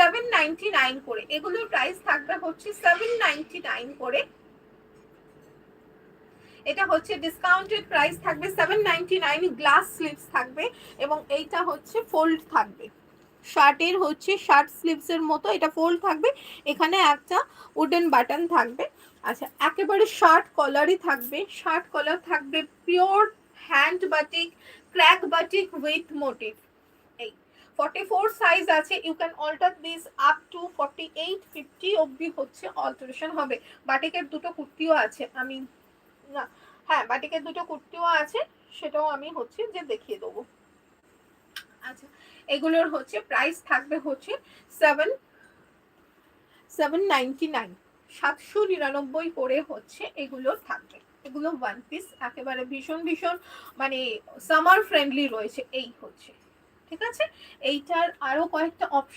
799 করে, এগুলোর প্রাইস থাকবে হচ্ছে 799 করে। এটা হচ্ছে ডিসকাউন্টেড প্রাইস থাকবে 799, গ্লাস স্লিভস থাকবে এবং এইটা হচ্ছে ফোল্ড থাকবে, শার্টের হচ্ছে শার্ট স্লিভসের মতো এটা ফোল্ড থাকবে, এখানে একটা উডেন বাটন থাকবে। আচ্ছা, একেবারে শার্ট কলারই থাকবে, শার্ট কলার থাকবে pure hand batik, crack batik with motif. এই 44 সাইজ আছে, you can alter this up to 48 50 অবধি হচ্ছে অল্টারেশন হবে। বাটিকের দুটো কুর্তিও আছে, আমি না হ্যাঁ বাটিকের দুটো কুর্তিও আছে, সেটাও আমি হচ্ছে যে দেখিয়ে দেবো। আচ্ছা, এগুলোর হচ্ছে প্রাইস থাকবে হচ্ছে 799, 799 করে হচ্ছে এগুলো থাকবে। এগুলো ওয়ান পিস একেবারে ভীষণ ভীষণ মানে সামার ফ্রেন্ডলি রয়েছে এই হচ্ছে, ঠিক আছে। এইটার আরো কয়েকটা অপশন